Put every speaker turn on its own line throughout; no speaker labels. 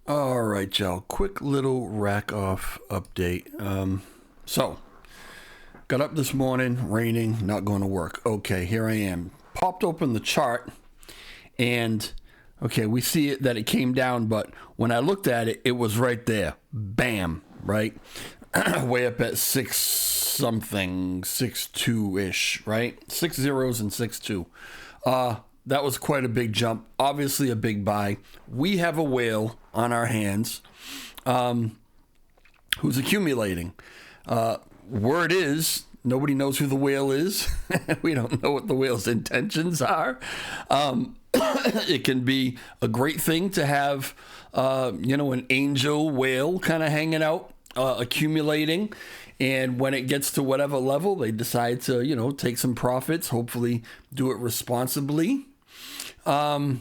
All right, y'all. Quick little Rakoff update. So, got up this morning, raining, not going to work. Okay, here I am. Popped open the chart, and okay, we see it that it came down, but when I looked at it, it was right there. Bam, right? Way up at 6 something, 6.2-ish, right? 6 zeros and 6.2. That was quite a big jump. Obviously a big buy. We have a whale on our hands who's accumulating. Word is, nobody knows who the whale is. We don't know what the whale's intentions are. It can be a great thing to have, an angel whale kind of hanging out, accumulating. And when it gets to whatever level, they decide to, take some profits, hopefully do it responsibly. That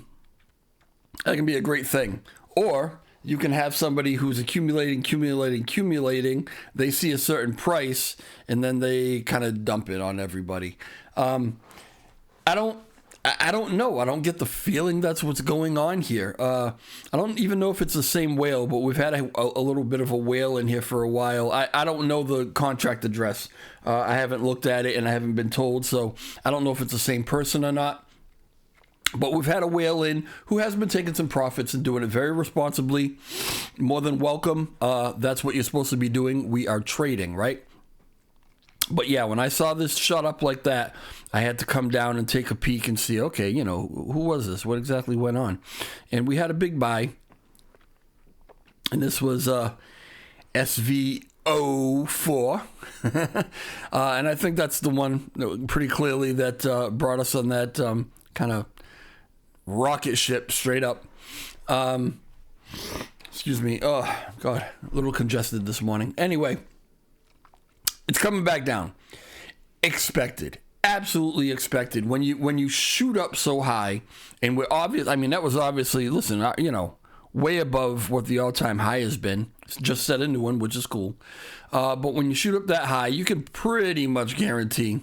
can be a great thing. Or you can have somebody who's accumulating. They see a certain price, and then they kind of dump it on everybody. I don't know. I don't get the feeling that's what's going on here. I don't even know if it's the same whale, but we've had a little bit of a whale in here for a while. I don't know the contract address. I haven't looked at it, and I haven't been told, so I don't know if it's the same person or not. But we've had a whale in who has been taking some profits and doing it very responsibly. More than welcome. That's what you're supposed to be doing. We are trading, right? But yeah, when I saw this shut up like that, I had to come down and take a peek and see, okay, who was this? What exactly went on? And we had a big buy. And this was SV04. And I think that's the one pretty clearly that brought us on that kind of rocket ship straight up. Excuse me. Oh, God. A little congested this morning. Anyway, it's coming back down. Expected. Absolutely expected. When you shoot up so high, and we're obvious, I mean, that was obviously, listen, way above what the all-time high has been. Just set a new one, which is cool. But when you shoot up that high, you can pretty much guarantee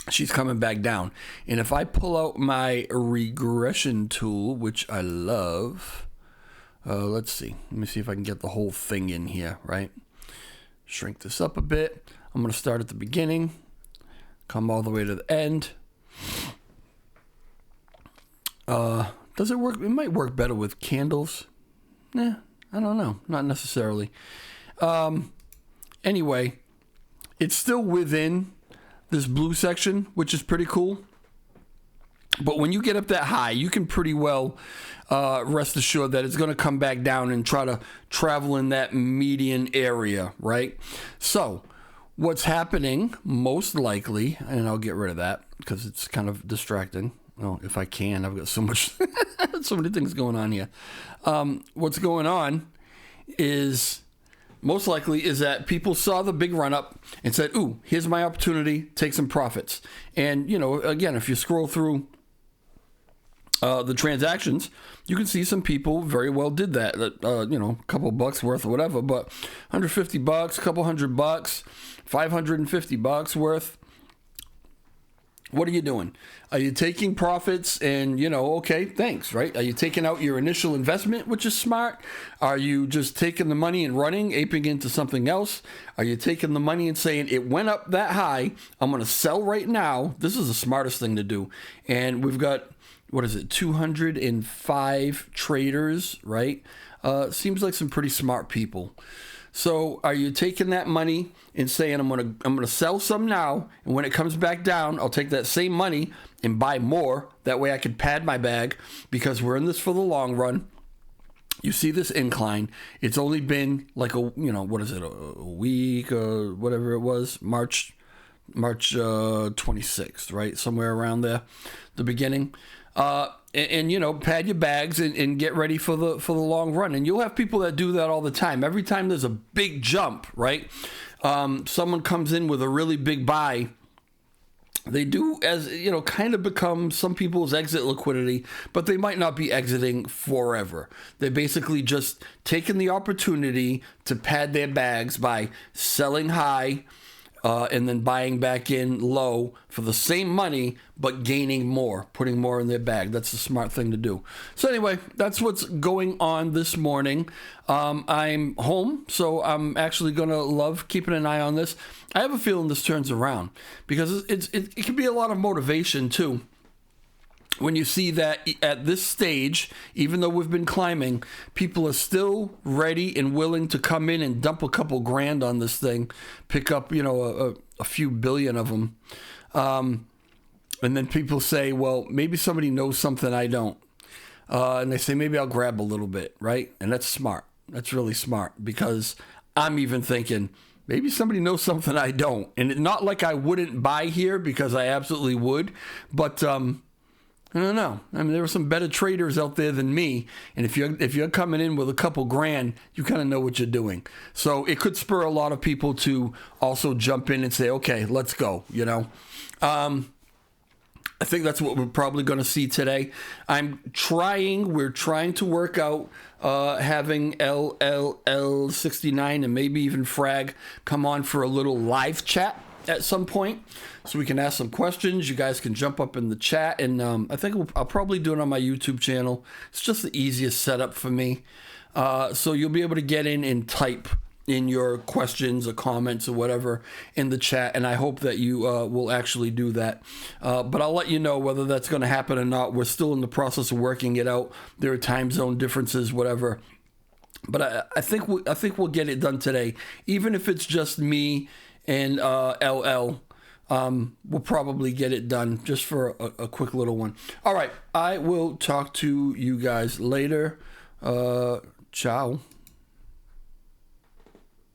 she's coming back down. And if I pull out my regression tool, which I love, let's see. Let me see if I can get the whole thing in here, right? Shrink this up a bit. I'm going to start at the beginning, come all the way to the end. Does it work? It might work better with candles. I don't know. Not necessarily. Anyway, it's still within this blue section, which is pretty cool. But when you get up that high, you can pretty well rest assured that it's going to come back down and try to travel in that median area, right? So what's happening most likely, and I'll get rid of that because it's kind of distracting. Oh, if I can, I've got so much, so many things going on here. What's going on is most likely is that people saw the big run up and said, ooh, here's my opportunity, take some profits. And, again, if you scroll through the transactions, you can see some people very well did that, a couple bucks worth or whatever, but $150, a couple $100, $550 worth. What are you doing? Are you taking profits and, okay, thanks, right? Are you taking out your initial investment, which is smart? Are you just taking the money and running, aping into something else? Are you taking the money and saying, it went up that high, I'm going to sell right now? This is the smartest thing to do. And we've got, 205 traders, right? Seems like some pretty smart people. So are you taking that money and saying, I'm gonna sell some now, and when it comes back down, I'll take that same money and buy more. That way I can pad my bag because we're in this for the long run. You see this incline. It's only been like a week or whatever it was, March 26th, right? Somewhere around there, the beginning. And pad your bags and get ready for the long run. And you'll have people that do that all the time. Every time there's a big jump, right? Someone comes in with a really big buy. They do, as kind of become some people's exit liquidity, but they might not be exiting forever. They're basically just taking the opportunity to pad their bags by selling high, and then buying back in low for the same money, but gaining more, putting more in their bag. That's the smart thing to do. So anyway, that's what's going on this morning. I'm home, so I'm actually going to love keeping an eye on this. I have a feeling this turns around because it can be a lot of motivation too. When you see that at this stage, even though we've been climbing, people are still ready and willing to come in and dump a couple grand on this thing, pick up, a few billion of them. And then people say, well, maybe somebody knows something I don't. And they say, maybe I'll grab a little bit, right? And that's smart. That's really smart because I'm even thinking, maybe somebody knows something I don't. And not like I wouldn't buy here because I absolutely would, but I don't know. I mean, there are some better traders out there than me, and if you're coming in with a couple grand, you kind of know what you're doing. So it could spur a lot of people to also jump in and say, "Okay, let's go." I think that's what we're probably going to see today. We're trying to work out having LLL69 and maybe even Frag come on for a little live chat at some point so we can ask some questions. You guys can jump up in the chat, and I think I'll probably do it on my YouTube channel. It's just the easiest setup for me. So you'll be able to get in and type in your questions or comments or whatever in the chat, and I hope that you will actually do that. But I'll let you know whether that's going to happen or not. We're still in the process of working it out. There are time zone differences, whatever. But I think we'll get it done today, even if it's just me and LL. We'll probably get it done just for a quick little one. All right, I will talk to you guys later. Ciao.